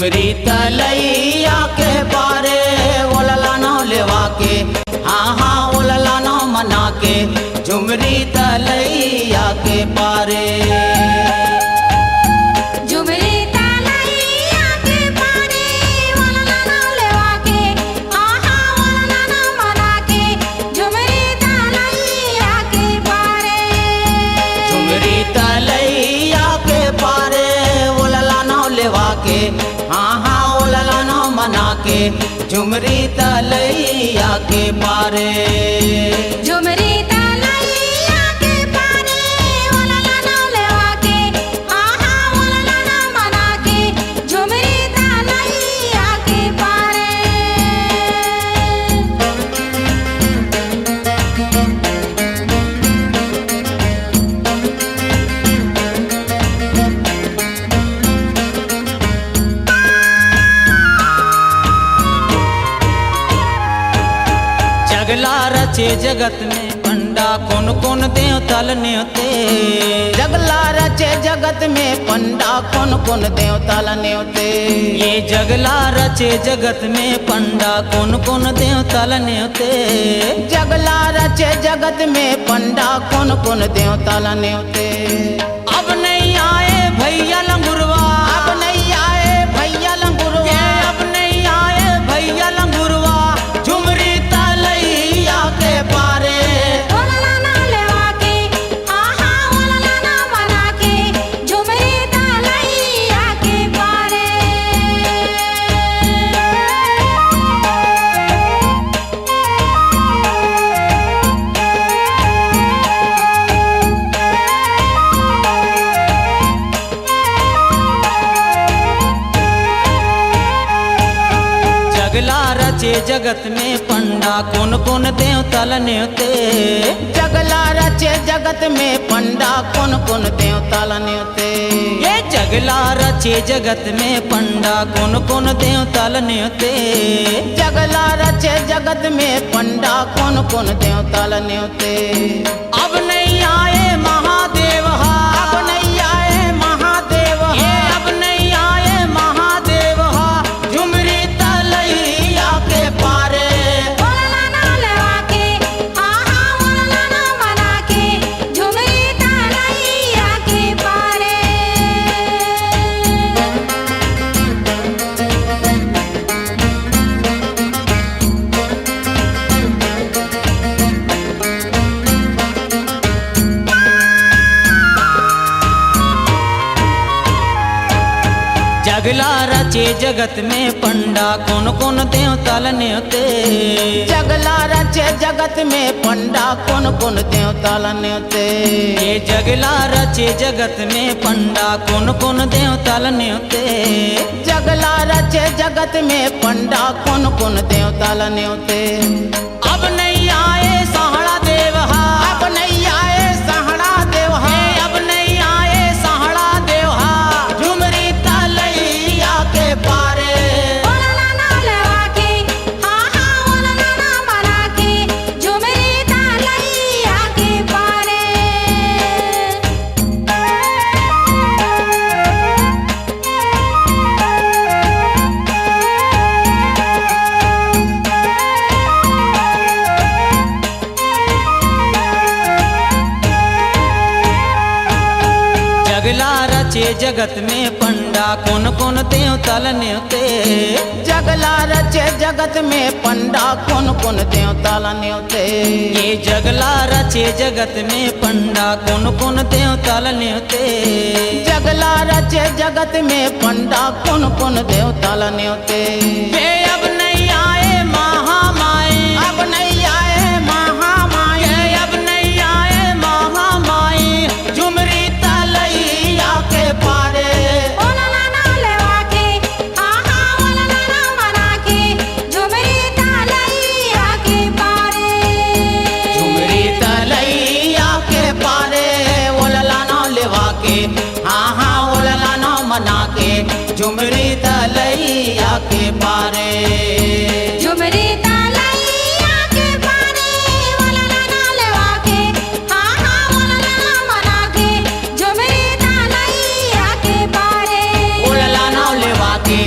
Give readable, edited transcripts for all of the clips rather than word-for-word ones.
झुमरी तलैया के पारे ओलला नौ लेवा के, हाँ हाँ ओलला नौ मना के, झुमरी तलैया के पारे। झुमरी तलैया के पारे ओलला नौ लेवा के, हाँ हाँ ओलला नौ मना के, झुमरी तलैया के पारे। झुमरी तलैया के पारे ओलला नौ लेवा के, हाँ हाँ ओलला नौ मना के, झुमरी तलैया के पारे। झुमरी तलैया के पारे ओलला नौ लेवा के, हाँ हाँ ओलला नौ मना के, झुमरी तलैया के पारे। जगला रचे जगत में पंडा कौन कौन देव तल न्योते। जगला रचे जगत में पंडा कौन कौन देव तल न्योते। ये जगला रचे जगत में पंडा कौन कौन देव तल न्योते। जगला रचे जगत में पंडा कौन कौन देव तल न्योते। अब नहीं आए भैया लंगुरवा, अब नहीं आए भैया लंगुरवा, अब नहीं आए भैया लंगुरवा, झुमरी तलैया के पारे। ओलला नौ लेवा के, हाँ हाँ ओलला नौ मना के, झुमरी तलैया के पारे। जगला रचे जगत में पंडा कौन कौन देव तल न्योते। जगला रचे जगत में पंडा कौन कौन देव तल न्योते। ये जगला रचे जगत में पंडा कौन कौन देव तल न्योते। जगला रचे जगत में पंडा कौन कौन देव तल न्योते। अब नहीं आए महादेव, अब नहीं आए महादेव, ये अब नहीं आए महादेव, झुमरी तलैया के पारे। ओलला नौ लेवा के, हाँ हाँ ओलला नौ मना के, झुमरी तलैया के पारे। जगला रचे जगत में पंडा कौन कौन देव तल न्योते। जगला रचे जगत में पंडा कौन कौन देव तल न्योते। ये जगला रचे जगत में पंडा कौन कौन देव तल न्योते। जगला रचे जगत में पंडा कौन कौन देव तल न्योते। अब नहीं आए सहाड़ा देव, अब नहीं आए सहाड़ा देव, अब नहीं आए सहाड़ा देव, झुमरी तलैया के पारे। ओलला नौ लेवा के, हाँ हाँ ओलला नौ मना के, झुमरी तलैया के पारे। जगला रचे जगत में पंडा कौन कौन देव तल न्योते। जगला रचे जगत में पंडा कौन कौन देव तल न्योते। ये जगला रचे जगत में पंडा कौन कौन देव तल न्योते। जगला रचे जगत में पंडा कौन कौन देव तल न्योते। ये अब नहीं आए महामाई, अब नहीं आए महामाई, ये अब नहीं आए महामाई, झुमरी तलैया के पारे। ओलला नौ लेवा के, हाँ हाँ ओलला नौ मना के, झुमरी तलैया के पारे। झुमरी तलैया के पारे ओलला नौ लेवा के, हाँ हाँ ओलला नौ मना के, झुमरी तलैया के पारे। झुमरी तलैया के पारे ओलला नौ लेवा के, हाँ हाँ ओलला नौ मना के, झुमरी तलैया के पारे। ओलला नौ लेवा के,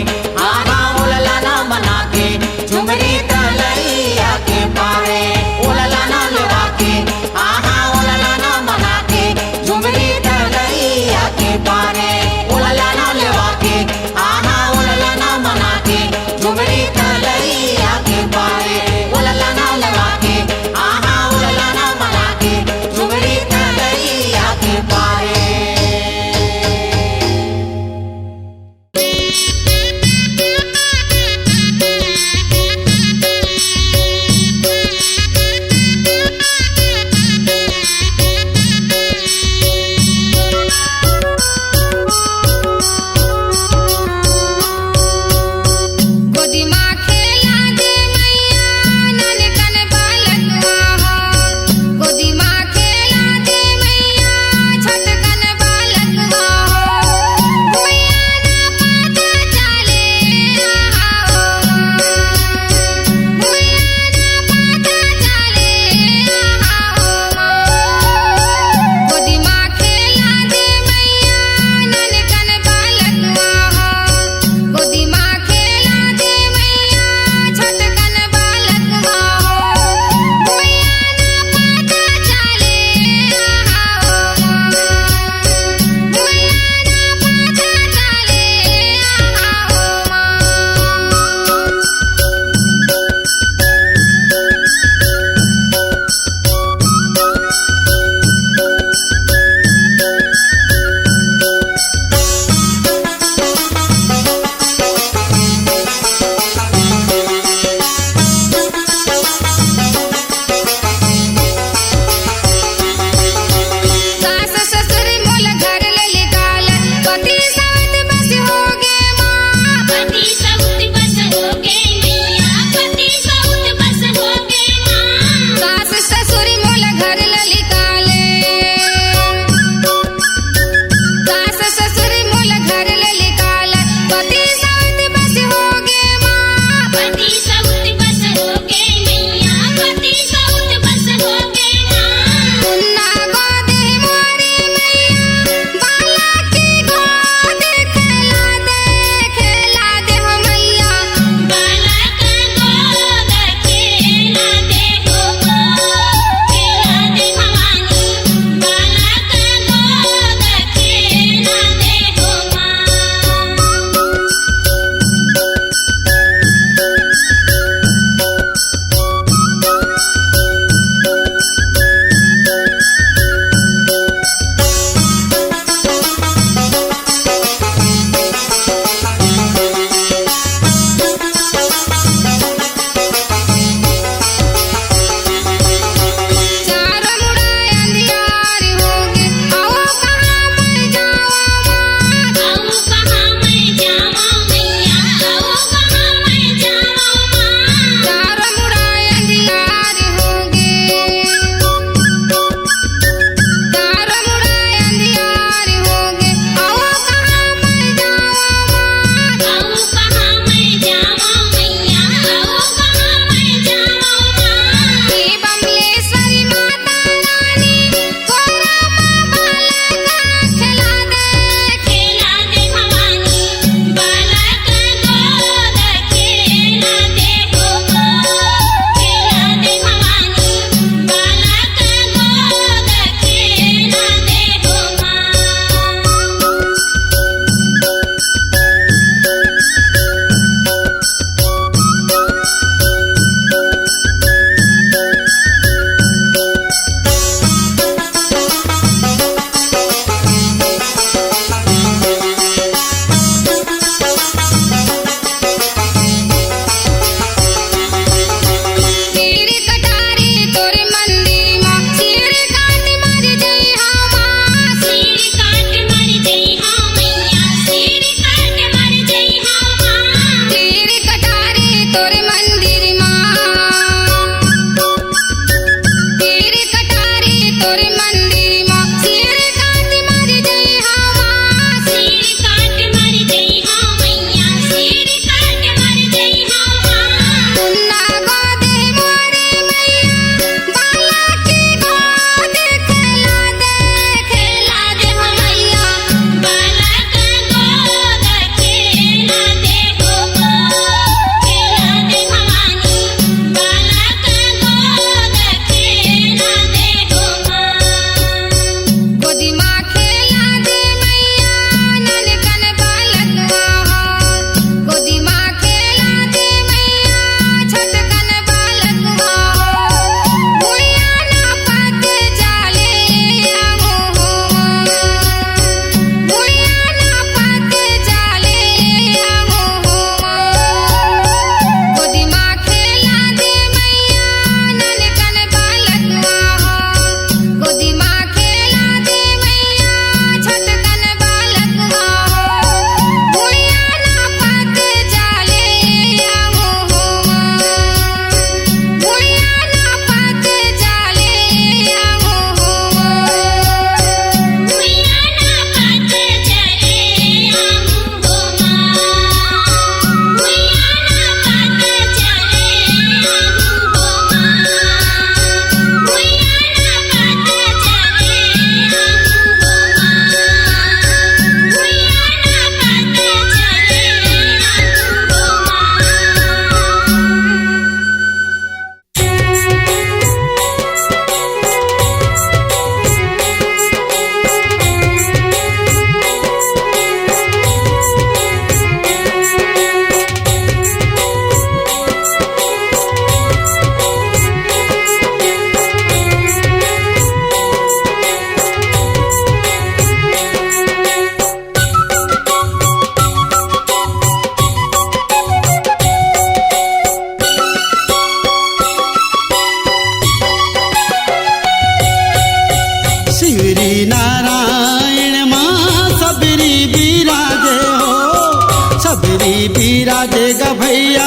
बिराजे गा भैया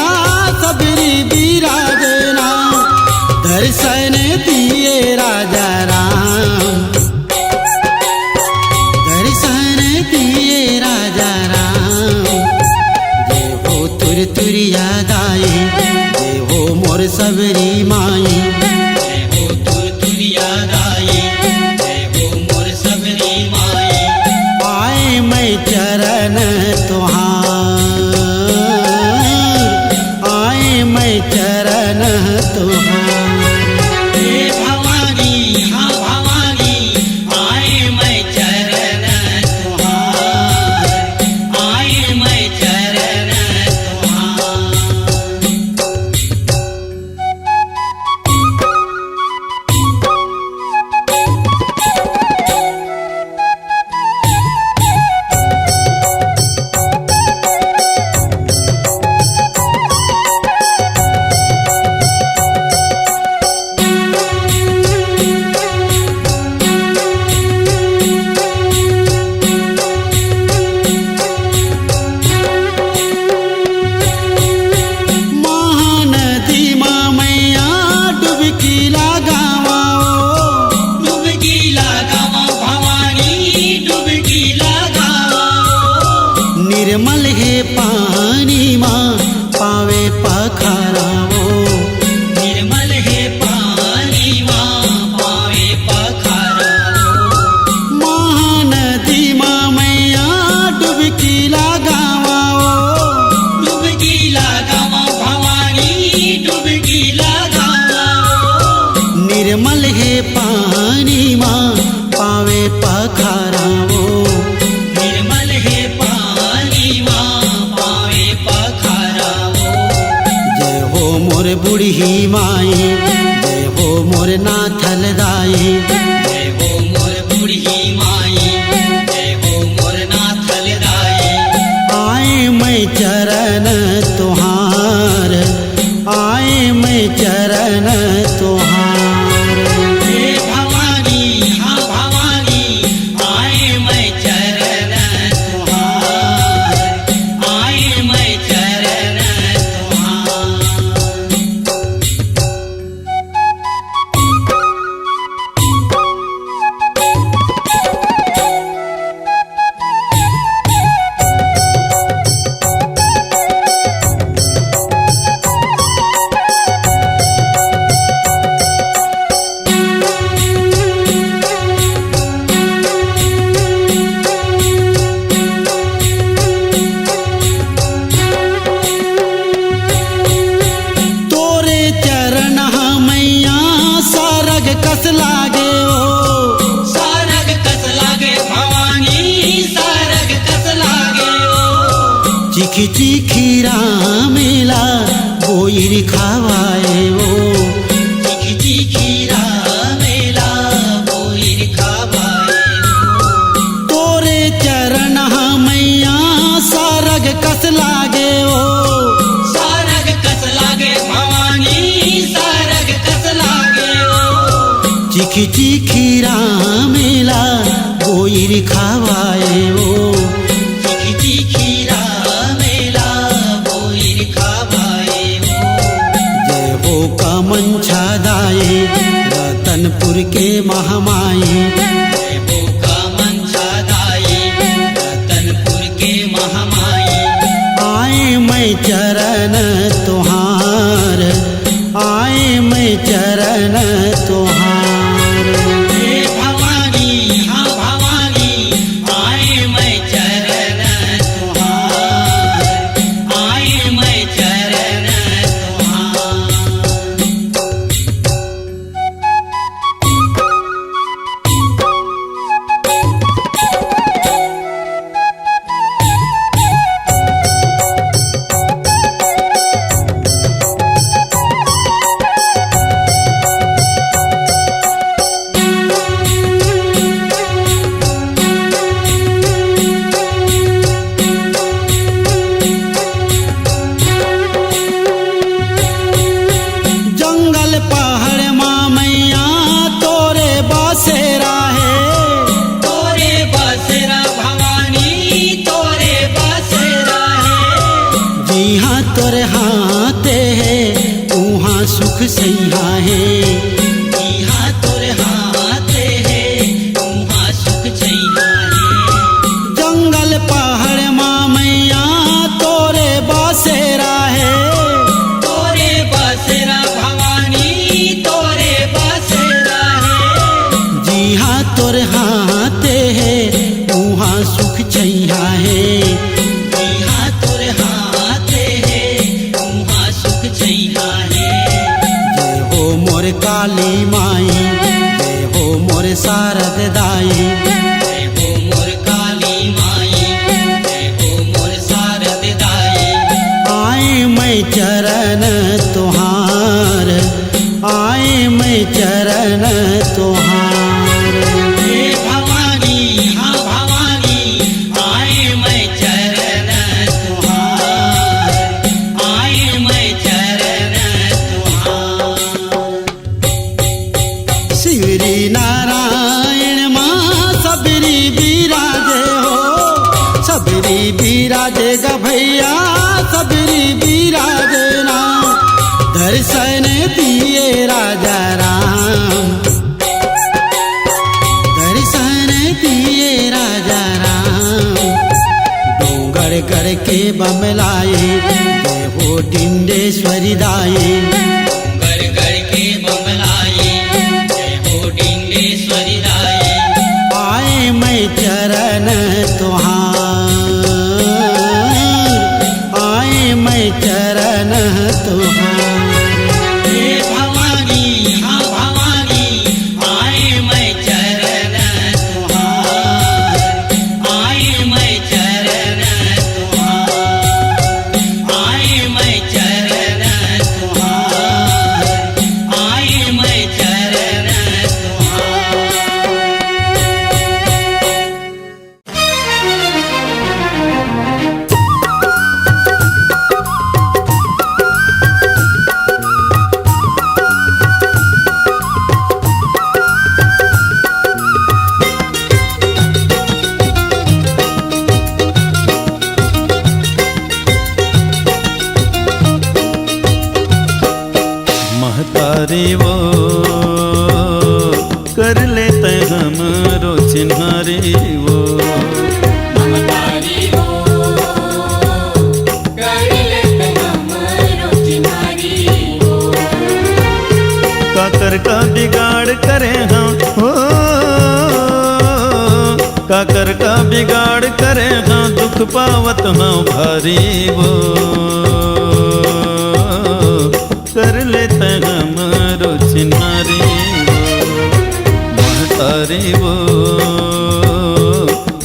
सबरी बिराजे राम, दर्शन दिए राजा राम, दर्शन दिए राजा राम। जय हो तुर तुर याद आई, जय हो मोर सबरी माई, जय हो तुर तुर याद आई, जय हो मोर सबरी माई। आए मैं चरण तुहार, आए मैं चरण तुहार। हे भवानी हाँ भवानी, आए मैं चरण तुहार, आए मैं चरण तुहार। महानदी माँ मैया डुबकी लगावा, डुबकी लगावा भवानी, डुबकी लगावा। निर्मल है पानी माँ पावे पखाराओ, निर्मल है पानी माँ पावे पखाराओ। महानदी माँ मैया डुबकी लगावा, डुबकी लगावा भवानी, डुबकी लगावा। निर्मल है पानी माँ पावे पखाराओ, निर्मल है पानी माँ पावे पखाराओ। जय हो मोर बुढ़ी माई, जय हो मोर नाथल दाई, जय हो मोर बुढ़ी माई, जय हो मोर नाथल दाई। आए मैं चरण तुहार, आए मैं चरण तुहार। हे भवानी हाँ भवानी, आए मैं चरण तुहार, आए मैं चरण तुहार। तोरे चरण मैया सारग कस लागे ओ, सारग कस लागे भवानी, सारग कस लागे ओ। चिखी चिखी रामेला बोईर खावाए ओ, चिखी चिखी रामेला बोईर खावाए ओ। तोरे चरण मैया सारग कस लागे ओ, सारग कस लागे भवानी, सारग कस लागे ओ। चिखी चिखी रामेला बोईर खावाए ओ, चिखी चिखी रामेला बोईर खावाए ओ। जय हो कामन छादाए रतनपुर के महामाई, जय हो कामन छादाए रतनपुर के महामाई। आए मैं चरण तुहार, आए मैं चरण तुहार। हे भवानी हाँ भवानी, आए मैं चरण तुहार, आए मैं चरण तुहार। सैया है। जिहा तोर हाथ है उहाँ सुख छैया है। जंगल पहाड़ माँ मैया तोरे बसेरा है। तोरे बसेरा भवानी तोरे बसेरा है। जिहा तोर हाथ है उहाँ सुख छैया है। जिहा तोर हाथ है उहाँ सुख छैया है। जय हो मोर काली माई, जय हो मोर शारद दाई। जय हो मोर काली माई, जय हो मोर शारद दाई। आए मैं चरण तुहार, आए मैं चरण तुहार। हे भवानी हाँ भवानी आए मैं चरण तुहार, आए मैं चरण तुहार। श्री नारायण माँ सबरी बिराजे हो, सबरी बिराजे ग भैया सबरी बिराजे ना। दर्शन दिए राजा राम, दर्शन दिए राजा राम। डोंगर गढ़ के बमलाए जय हो डिंडेश्वरी दाई। डोंगर गढ़ के बमलाए जय हो डिंडेश्वरी दाई। आए मैं चरण तुहार, आए मैं चरण तुहार। हे भवानी हाँ भवानी आए मैं चरण तुहार, आए मैं चरण तुहार, आए मैं चरण तुहार, आए मैं चरण तुहार। महतारी वो कर लेते हमरो चिन्हारी वो। ममतारी हो कर लेते हमरो चिन्हारी हो। काकर का बिगाड़ करे हम हो, काकर का बिगाड़ करे हम दुख पावत हम भारी वो। कर लेते हमरो चिन्हारी वो। महतारी वो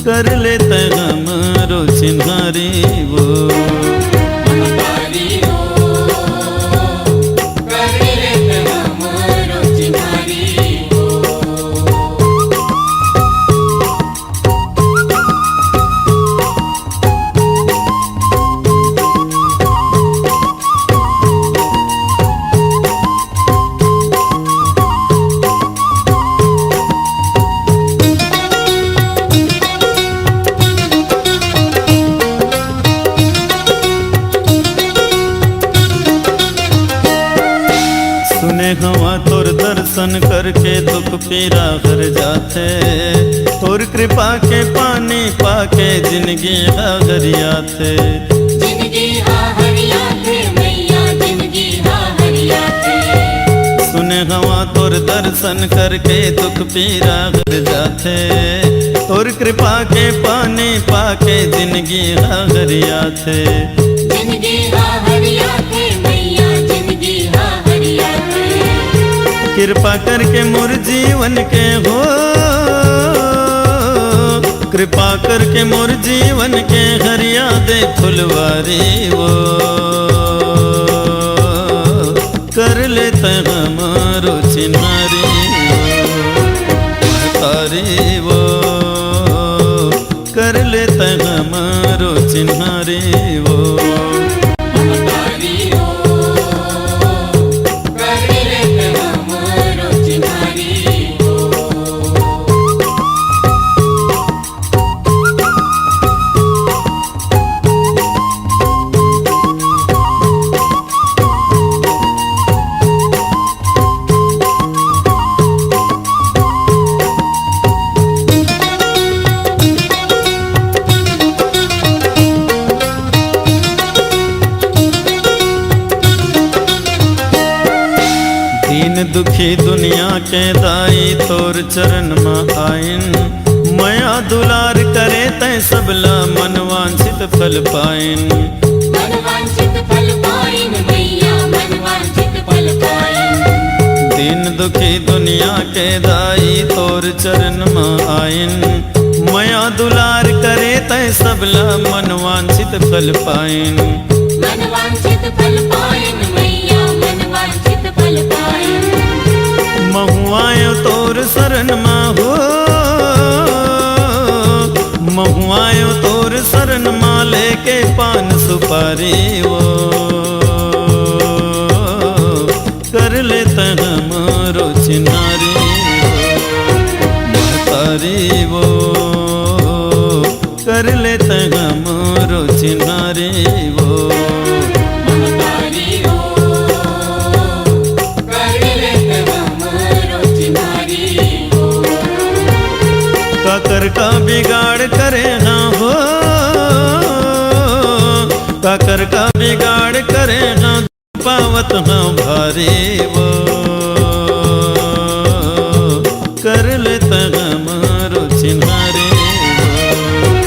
कर लेते हमरो चिन्हारी वो। ममतारी हो कर लेते हमरो चिन्हारी हो। सुने हवा तोर दर्शन करके दुख पीरा हर जाते। तोर कृपा के पानी पाके जिंदगी हरियाते। जिंदगी हा हरिया थे मैया जिंदगी हा हरिया थे। सुने हवा तोर दर्शन करके दुख पीरा हर जाते। तोर कृपा के पानी पाके जिंदगी हरियाते। जिंदगी हा हरिया थे मैया जिंदगी हा हरिया थे। कृपा करके मोर जीवन के हो, कृपा करके मोर जीवन के हरिया दे फुलवारी वो। कर लेते हमारो चिन्हारी वो। महतारी वो कर लेते हमारो चिन्हारी वो। ममतारी हो कर लेते हमरो चिन्हारी हो। दुखी दुनिया के दाई तोर चरण में आइन, मया दुलार करे तै सबला मन वांछित फल पाइन। मनवांछित फल पाइन मैया मनवांछित फल पाइन। दीन दुखी दुनिया के दाई तोर चरण में आइन, मया दुलार करे तै सबला मन वांछित फल पाइन। मनवांछित फल पाइन मैया मनवांछित फल पाइन। महुआयो तोर शरण में हो, महुआयो तोर शरण में लेके पान सुपारी वो कर लेते हमरो चिन्हारी महतारी वो कर लेते हमरो चिन्हारी वो महतारी हो कर लेते हमरो चिन्हारी हो। काकर का बिगाड़ करे ना हो, काकर का बिगाड़ करे ना पावत ना भारी वो कर लेता हमरो चिन्हारी वो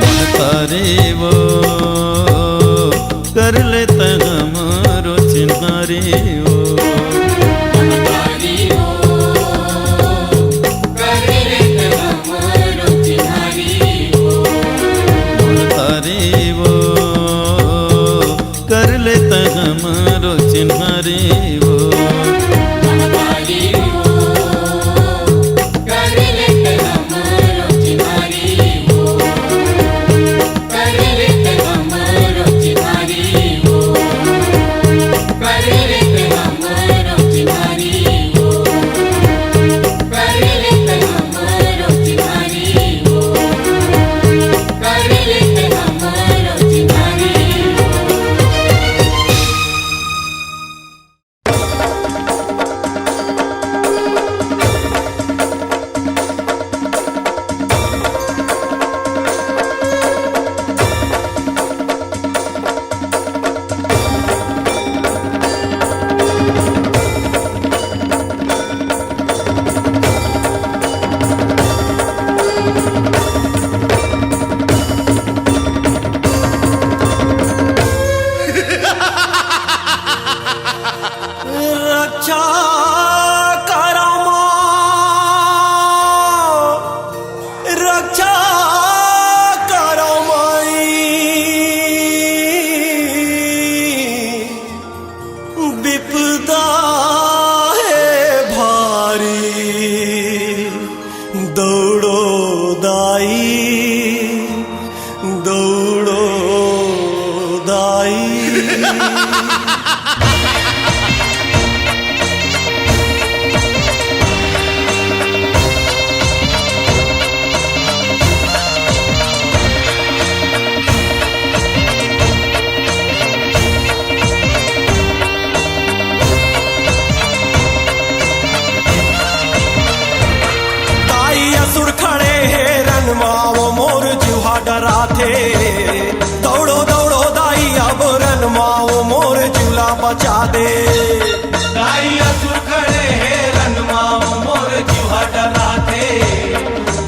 महतारी वो कर लेता हमरो चिन्हारी वो महतारी हो कर लेते हमरो चिन्हारी हो। महतारी वो कर लेता हमरो चिन्हारी वो महतारी हो कर लेते हमरो चिन्हारी हो। कर लेते हमरो चिन्हारी हो। कर लेते हमरो चिन्हारी हो। कर लेते हमरो चिन्हारी हो। कर लेते हमरो चिन्हारी हो। रक्षा करो माँ, रक्षा करो माई, विपदा है भारी, दौड़ो दाई, दौड़ो दाई। असुर खड़े हैं रन माओ मोर जुहा डरा थे, दौड़ो दौड़ो दाई अब रन माओ मोर झूला बचा दे। दाई असुर खड़े हैं रन माओ मोर जुहा डरा थे,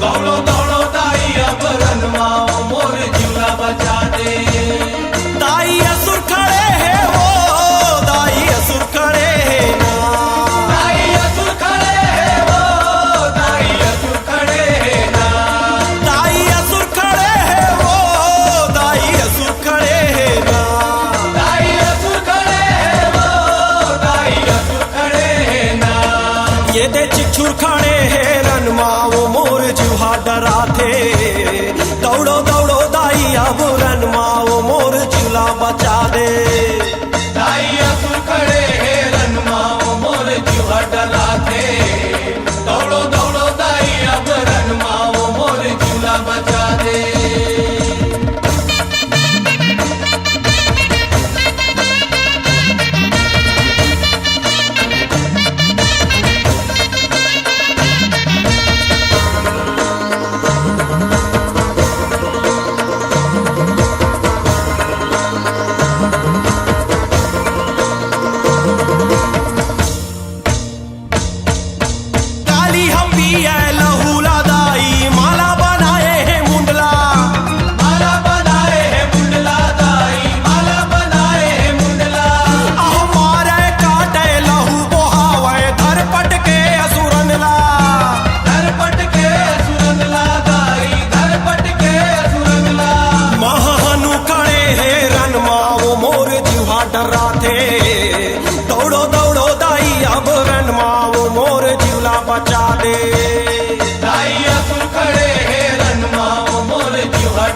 दौड़ो दौड़ो दाई अब रन माओ मोर झूला बचा दे। दाई असुर खड़े हैं वो दाई असुर खड़े हैं ना, दाई असुर खड़े हैं वो दाई असुर खड़े हैं ना, दाई असुर खड़े हैं वो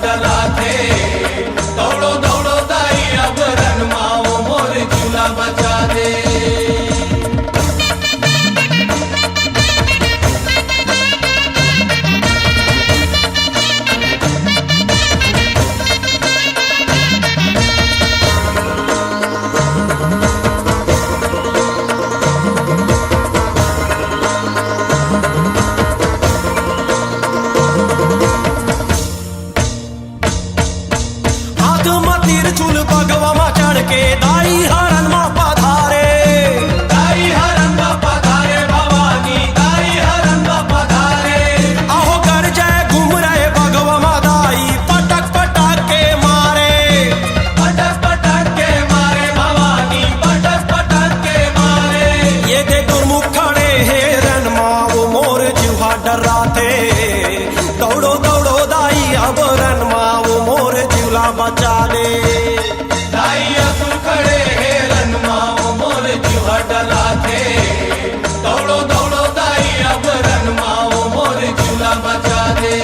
डरा थे दौड़ो दौड़ो दाई अब रन माओ मोर झूला बचा दे चूल भगवा मा चढ़ के दाई हरन मा पधारे भवानी दाई हरन मा पधारे आहो कर जय घूम रहे भगवा मा दाई पटक पटक के मारे भवानी पटक पटक के मारे ये दे गुरमुख खड़े हैं रन मा वो मोर जुहा डरा थे दौड़ो दौड़ो दाई अब रन मा वो मोर झूला बचा दे डरा थे दौड़ो दौड़ो दाई अब रन माओ मोर झूला बचा दे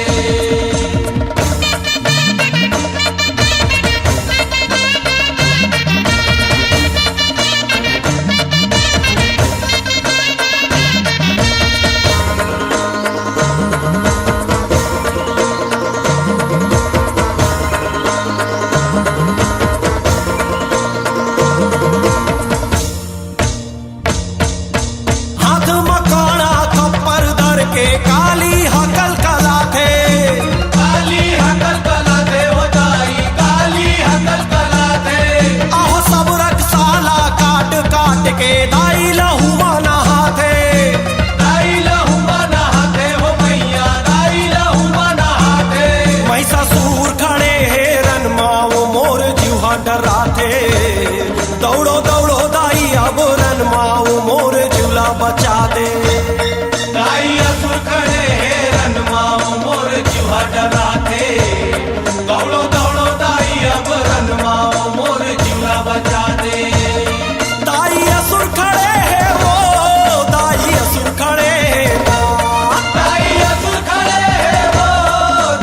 काली हकल कला थे वो दाई काली हकल कला थे आहो सब रखसाला काट काट के दाई लहू नहा थे हो मैया दाई लहू नहा थे महिषासुर खड़े हैं रन माओ मोर जुहा डरा थे दौड़ो दौड़ो दाई अब रन माओ मोर झूला बचा दे डरा थे दौड़ो दौड़ो दाई अब रन माओ मोर झूला बचा दे दाई असुर खड़े हैं वो दाई असुर खड़े हैं दाई असुर खड़े हैं वो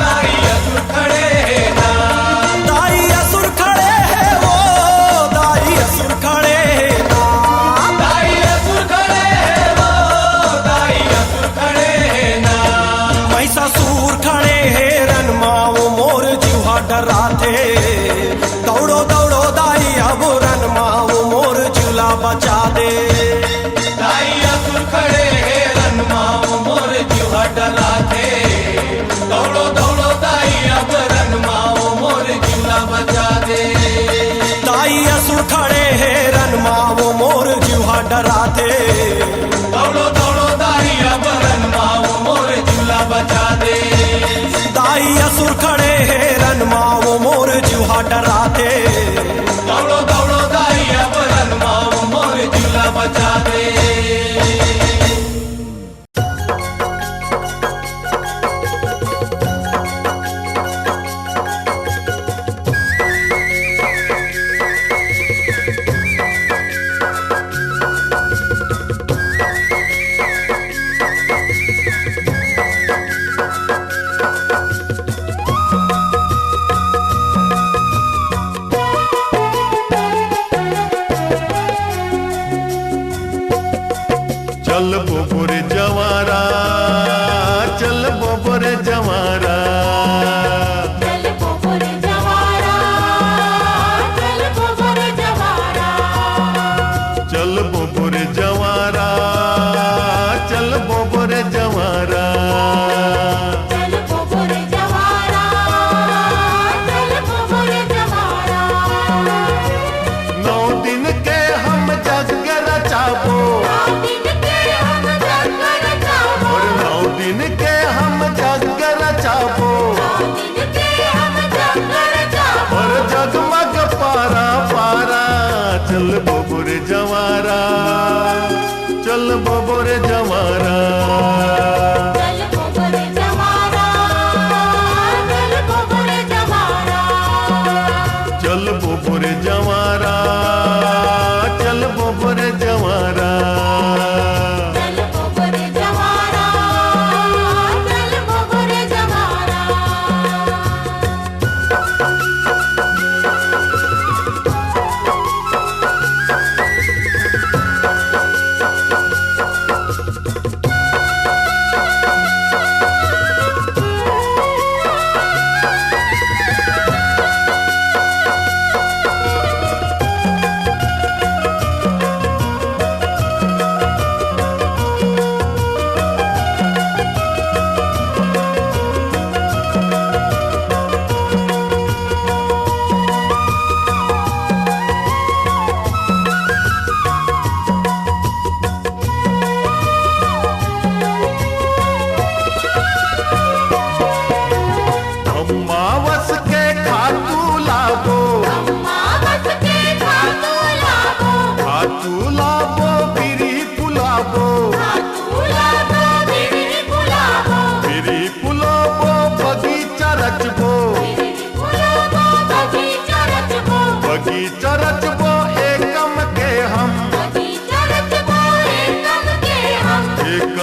दाई असुर खड़े हैं दाई असुर खड़े हैं वो दाई असुर खड़े हैं दाई असुर खड़े हैं वो दाई असुर खड़े हैं महिषासुर खड़े डरा थे दौड़ो दौड़ो दाई अब रन माओ मोर झूला बचा दे दाई असुर खड़े हैं रन माओ मोर झूला डरा थे दौड़ो दौड़ो दाई अब रन माओ मोर झूला बचा दे दाई असुर खड़े हैं रन माओ मोर झूला डरा थे दौड़ो दौड़ो दाई अब रन माओ मोर झूला बचा दे दाई असुर खड़े हैं रन माओ मोर जुहा डरा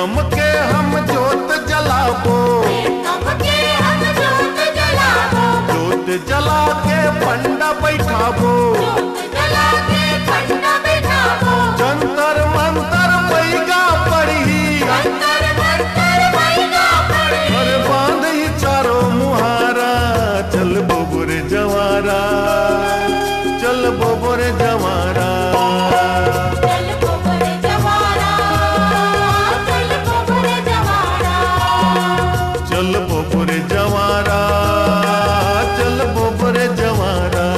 गम के हम जोत जलाबो, जोत जला के पंडा बैठाबो, जंतर मंतर बैगा पड़ी, घर बांध ही चारो मुहारा, चल बोबरे जवारा, चल बोबरे जवारा, चल बोबरे जवारा, चल बोबरे जवारा।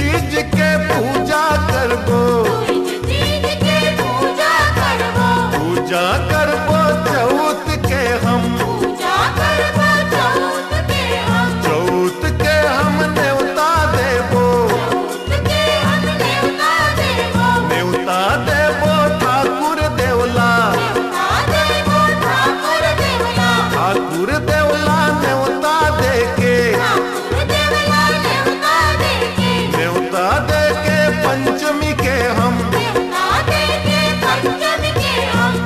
तीज के पूजा करबो, पूजा करबो चौथ के हम, चौथ के हम न्योता देबो, न्योता देबो ठाकुर देवला, ठाकुर देवला न्योता देके, न्योता देके पंचमी के हम,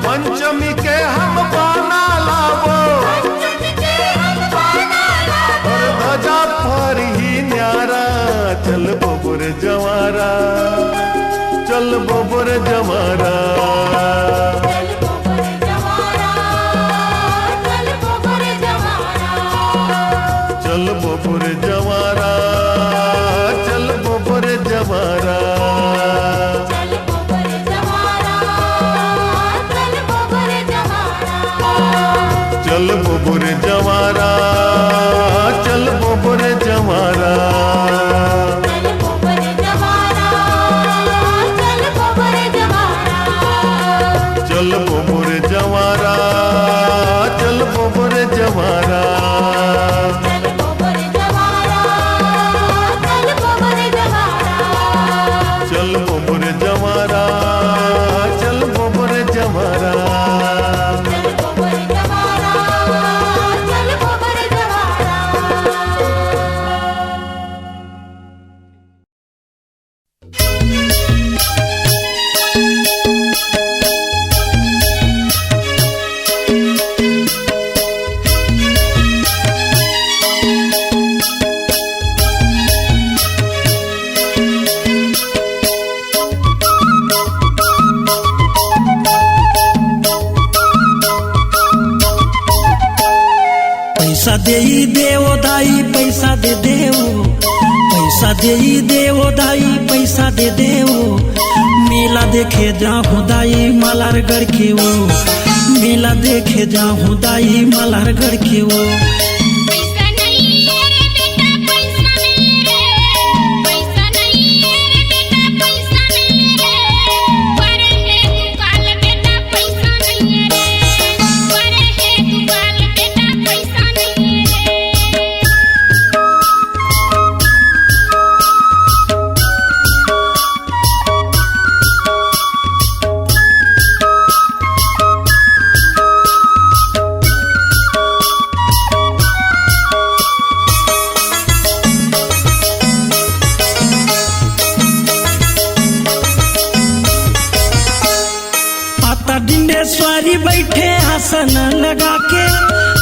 पंचमी के हम बाना लावो, और ध्वजा पर ही न्यारा, चल बोबर जवारा, चल बोबर जवारा, चल बोबर जवारा, चल बोबर जवारा, चल बोबर जवारा, चल बोबर जवारा, चल बोबर जवारा, चल बोबर जवारा। चल बोबर जवारा, चल बोबर जवारा, पैसा दे देवो दाई, पैसा दे देवो, पैसा दे देवो दाई, पैसा दे देवो, मेला देखे जाहूँ दाई मलारगढ़ के वो, मेला देखे जाहूँ दाई मलारगढ़ के वो। डिंडेश्वरी बैठे आसन लगा के,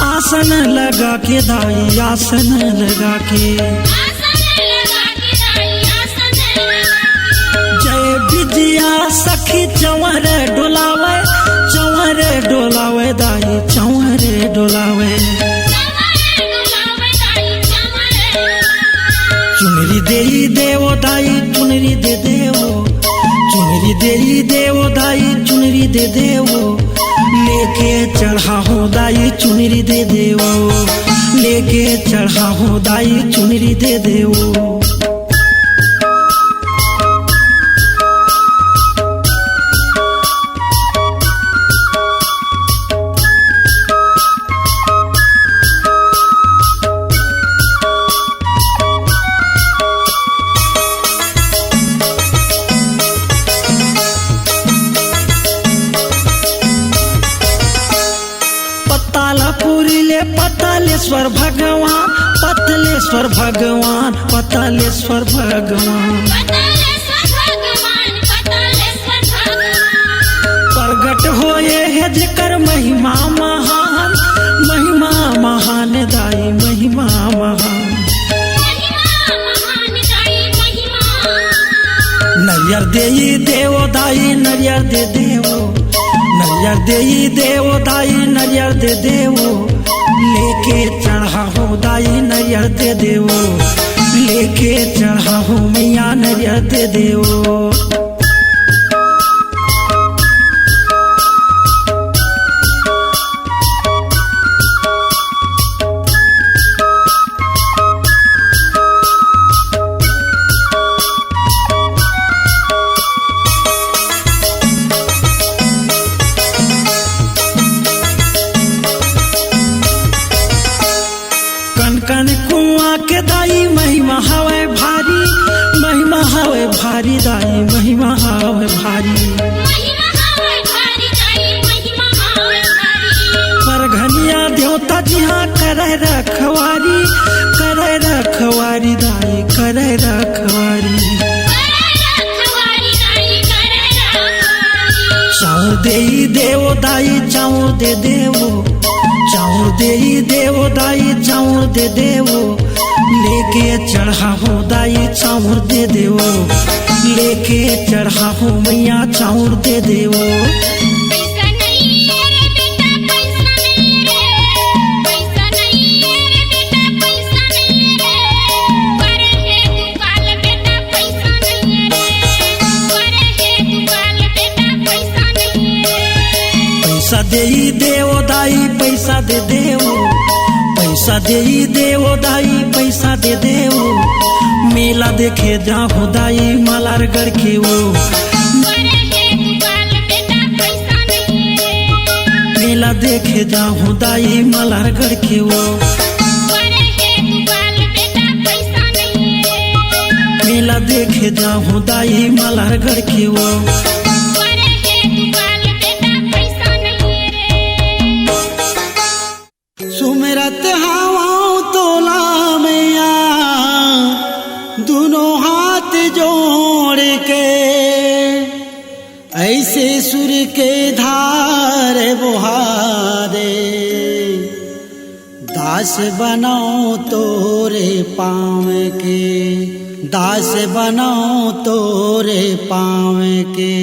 आसन लगा के दाई, आसन लगा के, जय विजया सखी चंवर डोलावे, चंवर डोलावे दाई, चंवर डोलावे, चुनरी दे देवो दाई चुनरी दे देवो, चुनरी देई देवो दाई चुनरी दे देवो, लेके चढ़ा हो दाई चुनरी दे देवो, लेके चढ़ा हो दाई चुनरी दे देवो। पतालेश्वर भगवान, पतलेश्वर भगवान, पतालेश्वर भगवान, प्रगट होए है जेकर महिमा महान, महिमा महान दाई महिमा महान। नरियर देई देवो दाई नरियर दे देवो, नरियर देई देवो दाई नरियर दे देवो, लेके चढ़ा हो दाई नरियर दे देवो, लेके चढ़ा हो मैया नरियर दे देवो। कन कुआं के दाई महिमा हवे भारी, महिमा हवे भारी दाई महिमा हवे भारी, पर घनिया देवता जिहाँ करे रखवारी, करे रखवारी दाई करे रखवारी। चाउर देई देवो दाई चाउर दे देवो, चाउर देई देवो दाई चाउर दे देवो, लेके चढ़ा हो दाई चाउर दे देवो, लेके चढ़ा हो मैया चाउर दे देवो। पैसा देई देवो दाई पैसा दे देवो, पैसा देई देवो दाई पैसा दे देवो, मेला देखे जाओ दाई मलारगढ़ के वो, मेला देखे जाओ दाई मलारगढ़ के वो, मेला देखे जाओ दाई मलारगढ़ के वो। सुमिरत हवाओं तोला मैया दोनों हाथ जोड़ के, ऐसे सुर के धार बुहारे, दास बनाओ तोरे पाँव के, दास बनाओ तोरे पाँव के।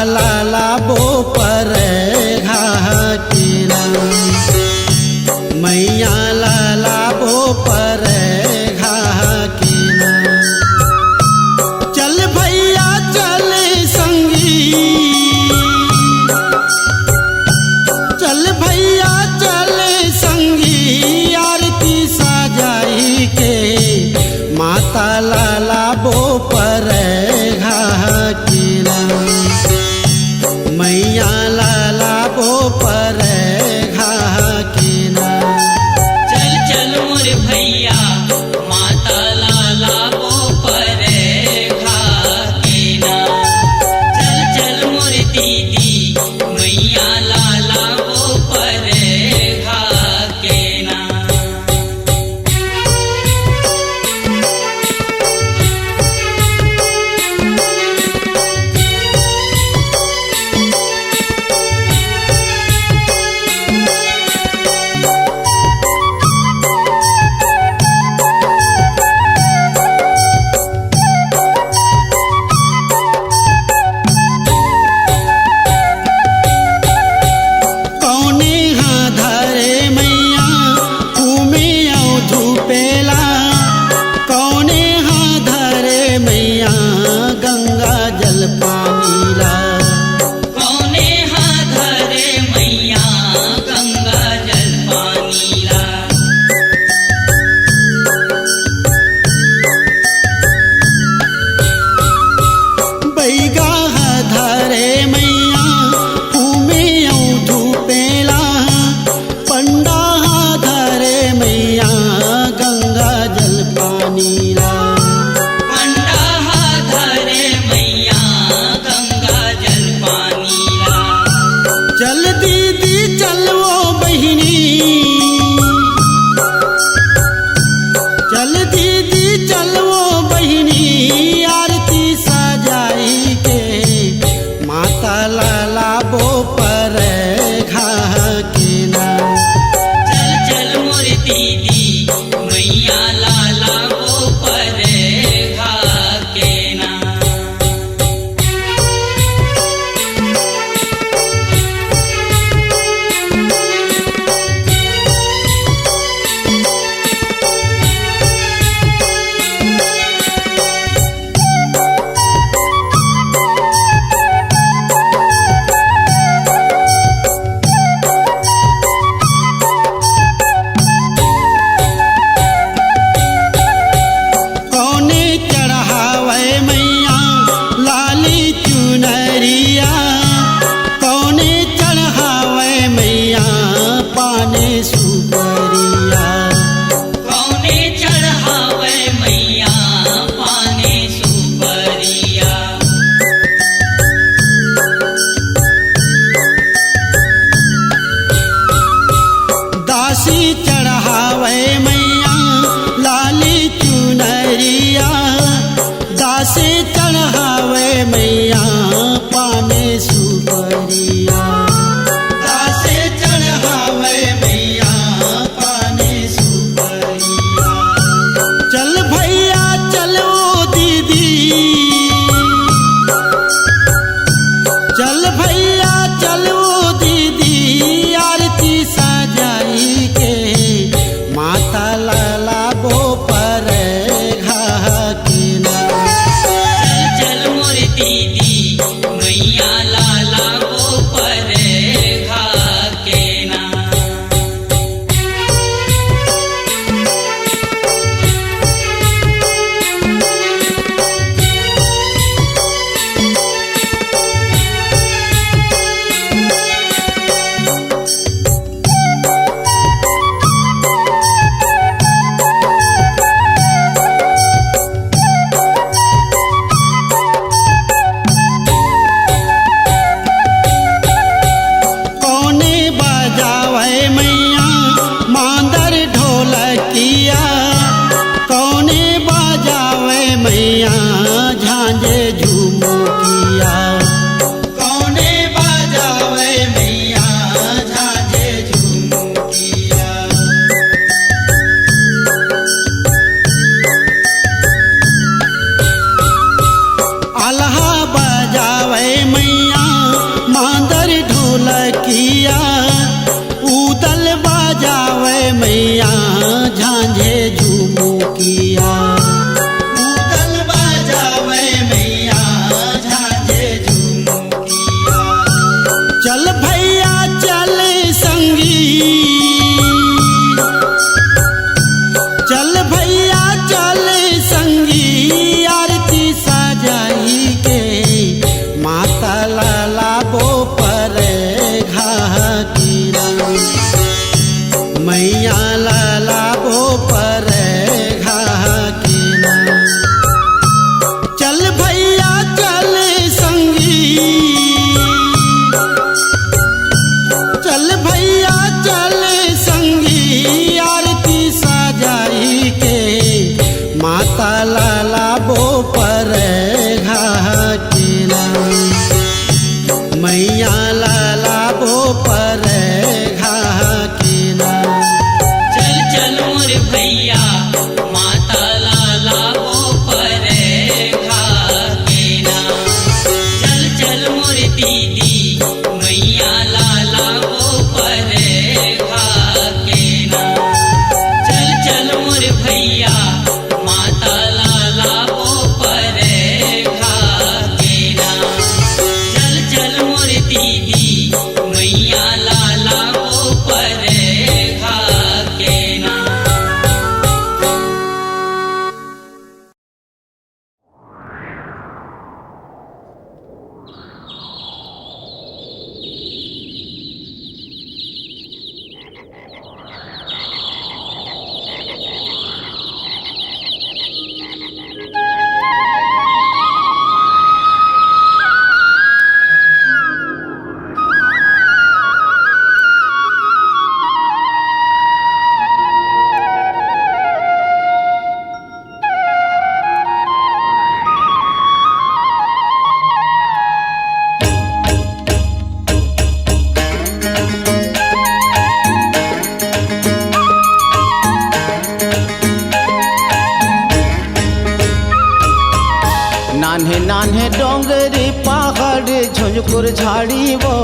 लाला बो पर घाटीना, मैया लाला बो पर घाटीना, चल भैया चल संगी, चल भैया चल संगी, आरती सजाई के माता लाला बो पर घाटीना, मैया ला चल दीदी चल वो बहिनी, चल दीदी चल वो बहिनी, आरती सजाई के माता लाला बो पर घा के ना। चल चल मोर दीदी मैया लाला वो पर घा के ना। कौने चढ़ावे मैया लाली चुनरिया, कौने चढ़ावे मैया पाने सुपरिया। कौने चढ़ावे मैया पाने सुपरिया। दासी चढ़ावे मैया लाली चुनरिया, दासी चढ़ावे मैया पाने सुपरिया। दासी चढ़ावे मैया पाने सुपरिया। चल भैया चलो दीदी, चल भैया चलो दीदी, आरती सजाई के माता लाला बो पर घा के ना। चल चल मोर दीदी मैया लाला वो पर घा के ना। कौने बजावे मैया मांदर ढोलकिया, कौने बजावे मैया झांझे झुमकिया। कौने बजावे मैया झांझे झुमकिया। आल्हा बजावे मैया मांदर ढोलकिया, उदल बजावे मैया झांझे झुमकिया। उदल बजावे मैया झांझे झुमकिया। चल भैया चल संगी, चल भैया चल संगी, आरती सजाई के माता लाला बो पर घा के ना। मैया लाला बो पर घा के ना। चल भैया चल संगी, चल भैया चल संगी, आरती सजाई के माता लाला बो पर घा के ना। मैया लाला बो पर घा के ना। चल चल मोर भैया माता लाला वो पर घा के ना। चल चल मोर दीदी मैया लाला वो पर घा के ना। चल चल मोर भैया माता लाला वो पर घा के ना। चल चल मोर दीदी मैया लाला नान्हे डोंगरी पहाड़ झुंझुकुर झाड़ी वो,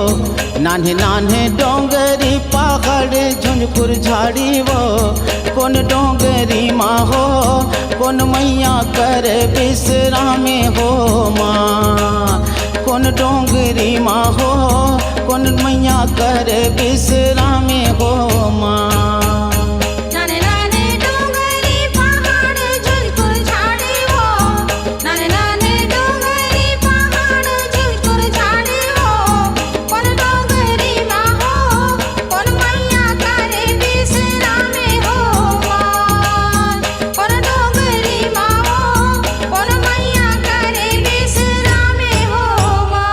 नान्हे नान्हे डोंगरी पहाड़ झुंझुकुर झाड़ी वो। कौन डोंगरी माँ हो, कौन मैया कर विश्रामे हो माँ। कौन डोंगरी माँ हो, कौन मैया कर विश्रामे हो माँ। नाने नाने डोंगरी पहाड़ झुंझुकुर झाड़ी वो, नाने नाने डोंगरी पहाड़ झुंझुकुर झाड़ी वो। कौन डोंगरी माँ हो, कौन मैया करे विश्रामे हो माँ। कौन डोंगरी माँ हो, कौन मैया करे विश्रामे हो माँ।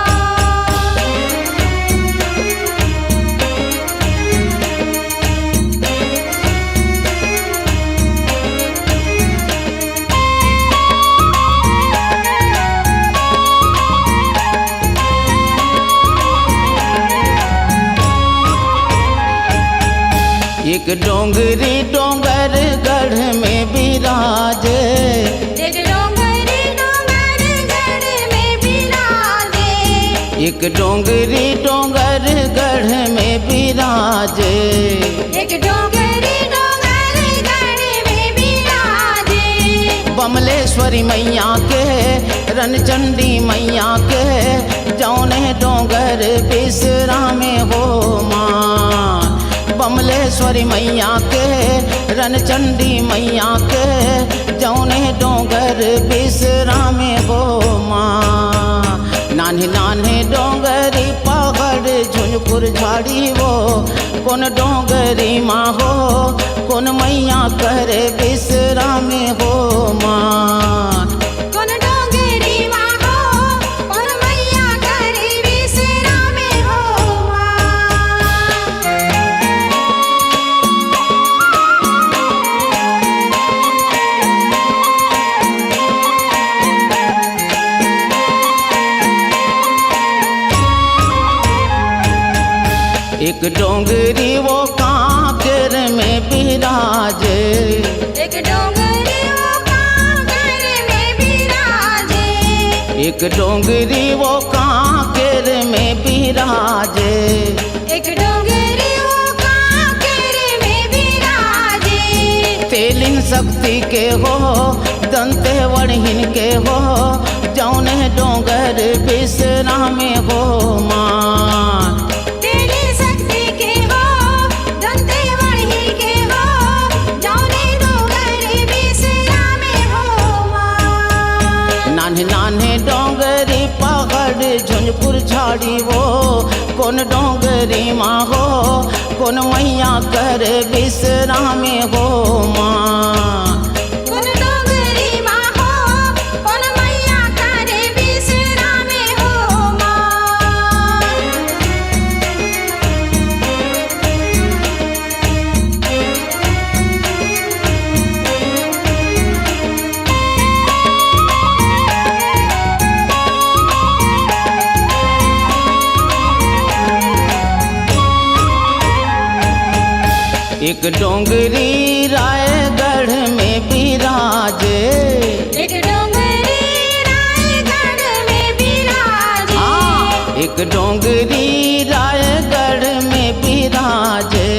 एक डोंगरी डोंगर गढ़ में विराजे, एक डोंगरी डोंगर गढ़ में विराजे। एक डोंगरी डोंगर गढ़ में विराजे। एक डोंगरी डोंगर गढ़ में विराजे। बमलेश्वरी मैया के, रनचंडी मैया के, जौने डोंगर विश्रामे हो माँ। बमलेश्वरी मैया के, रनचंडी मैया के, जौने डोंगर विश्रामे हो माँ। नान्हे नान्हे डोंगरी पहाड़ झुंझुकुर झाड़ी वो। कौन डोंगरी माँ हो, कौन मैया कर विश्रामे हो माँ। कौन डोंगरी माँ हो, कौन मैया करे विश्रामे हो माँ। एक डोंगरी वो कांकेर में विराजे। एक डोंगरी वो कांकेर में विराजे। एक डोंगरी वो कांकेर में विराजे। एक डोंगरी वो कांकेर में विराजे। तेलिन शक्ति के हो, दंते वड़हिन के हो, जौने डोंगर विश्रामे हो माँ। तेली शक्ति के हो, दंते वड़ही के हो, जौने डोंगर विश्रामे हो माँ। नान्हे नान्हे डोंगरी पहाड़ झुंझुकुर झाड़ी वो। कौन डोंगरी माँ हो, कौन मैया कर विश्रामे हो माँ। कौन डोंगरी माँ हो, कौन मैया करे विश्रामे हो माँ। एक डोंगरी रायगढ़ में विराजे। एक डोंगरी रायगढ़ में विराजे। एक डोंगरी रायगढ़ में विराजे।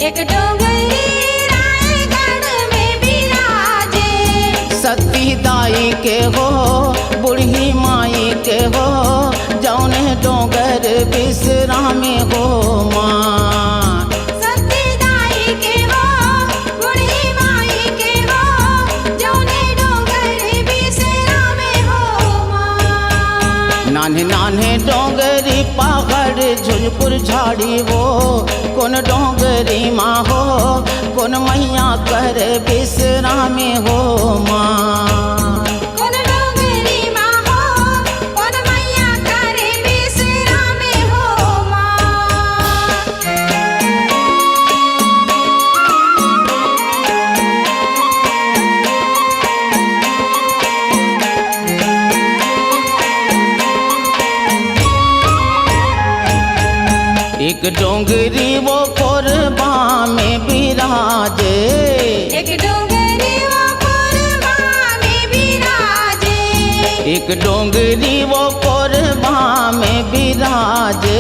एक डोंगरी रायगढ़ में विराजे। सती दाई के हो, बूढ़ी माई के हो, जौने डोंगर विश्रामे हो माँ। सती दाई के हो, बूढ़ी माई के हो, जौने डोंगर विश्रामे हो माँ। नान्हे नान्हे डोंगरी पहाड़ झुंझुकुर झाड़ी वो। कौन डोंगरी माँ हो, कौन मैया कर विश्रामे हो माँ। कौन डोंगरी माँ हो, कौन मैया करे विश्रामे हो माँ। एक डोंगरी वो कोरबा में विराजे। एक डोंगरी वो कोरबा में विराजे। एक डोंगरी वो कोरबा में विराजे,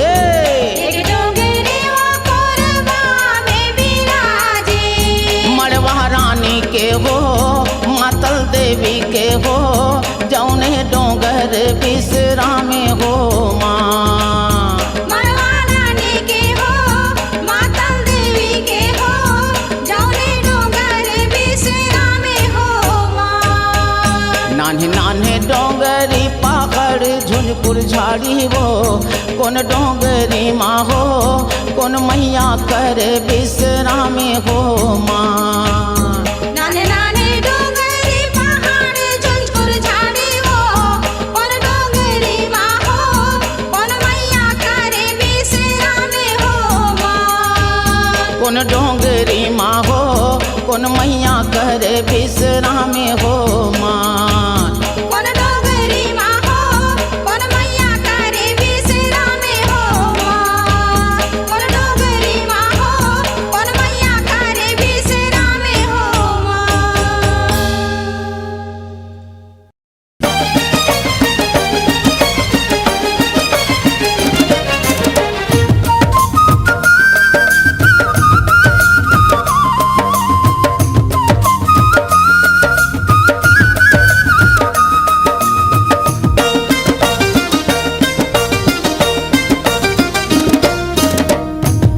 एक डोंगरी वो कोरबा में विराजे। मड़वा रानी के हो मातल देवी के हो, जौने डोंगर बिसरा में हो माँ। मड़वा रानी के हो मातल देवी के हो, जौने डोंगर बिसरा में हो माँ। नान्हे नान्हे डोंगरी पाकड़ झुनपुर झाड़ी वो, कौन डोंगरी माँ हो कौन मैया कर बिसरा में हो माँ। नाने नाने डोंगरी पहाड़ झुनझुर झाड़ी हो, कौन डोंगरी माँ हो कौन मैया करे बिसरा में हो माँ। कौन डोंगरी माँ हो कौन मैया कर बिसरा में हो माँ। कौन डोंगरी माँ हो कौन मैया करे बिसरा में हो माँ। कौन डोंगरी माँ हो कौन मैया करे बिसरा में हो माँ।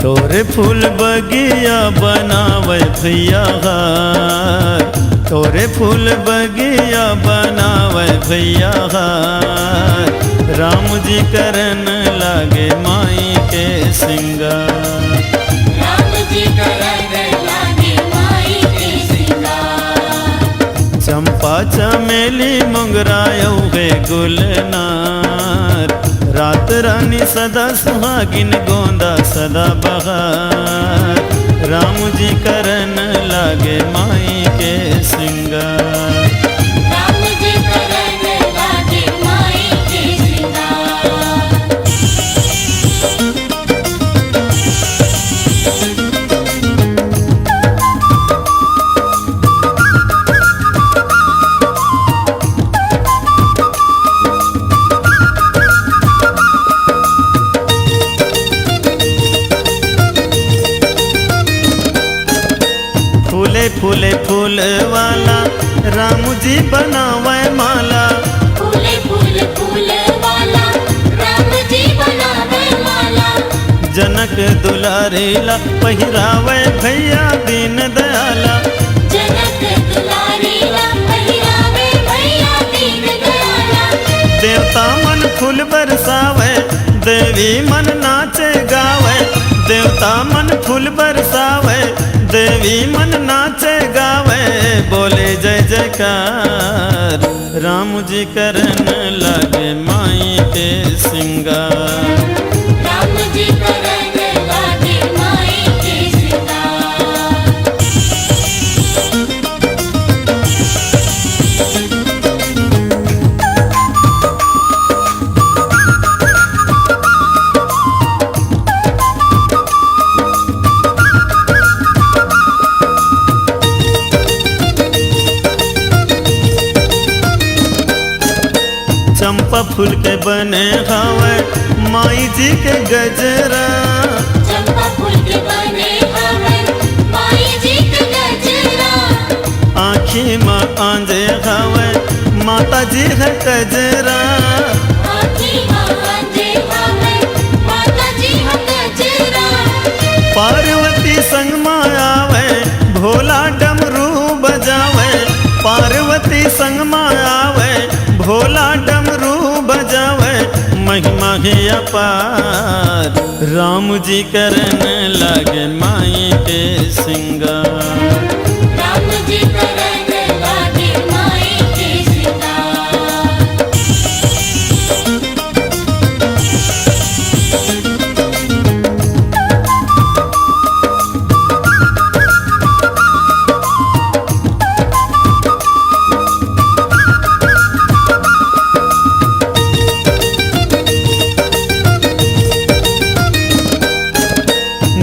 तोरे फूल बगिया बनावे भैया हार, तोरे फूल बगिया बनावे भैया हार। राम जी करन लागे माई के सिंगार, राम जी करन लागे माई के सिंगार। चंपा चमेली मुंगरायो गे गुलनार। रात रानी सदा सुहागिन गोंदा सदा बहार। राम जी करन लागे माई के सिंगार, राम जी करन लागे माई के सिंगार। फूले फूले फूल वाला राम जी बनावे माला। फूले फूल फूल वाला राम जी बनावे माला। जनक दुलारेला पहिरावे भैया दीन दयाला। जनक दुलारेला पहिरावे भैया दीन दयाला। देवता मन फूल बरसावे देवी मन नाचे गावे। देवता मन फूल बरसावे देवी मन नाचे गावे। बोले जय जयकार राम जी करन लागे माई के सिंगार, राम जी करन लागे माई के सिंगार। चंपा फूल के बने हवे माई जी के गजरा। चंपा फूल के बने हवे माई जी के गजरा। आँखी माँ आंजे हवे माता जी है गजरा। आँखी माँ आंजे हवे माता जी है गजरा। पार्वती संग माँ आवे भोला डमरू बजावे। पार्वती संग माँ आवे भोला डमरू बजावे। महिमा ही अपार राम जी करन लागे माई के सिंगार, राम जी करन लागे माई के सिंगार।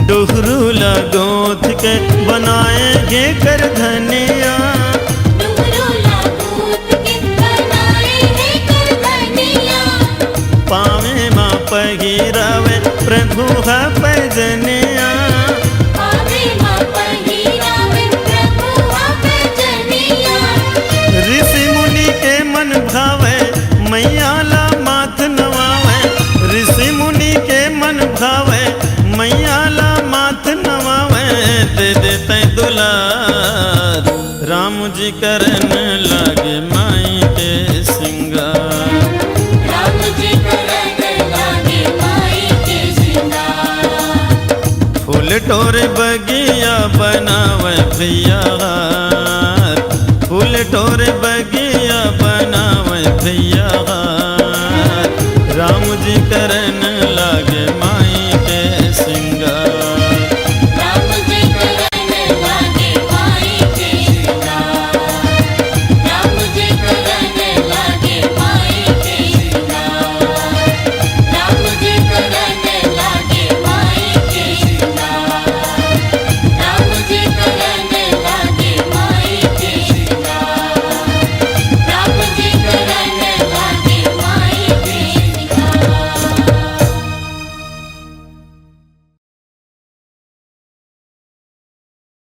डोहरू लगोथ के बनाएंगे कर धनिया। डुंगरू लागूत के बनाए हैं कर प्रभु है पैजनिया आवे माँ पहिरावे प्रभु आपे जनिया ऋषि मुनि के मन भावे मैया ला माथ नवावे ऋषि मुनि के मन भावे मैया ला माथ नवावे दे देते दुलार राम जी करन लागे माई के सिंगार राम जी करन लागे माई के सिंगार फूल टोरे बगिया बनावे भैया फूल टोरे बगिया बनावे भैया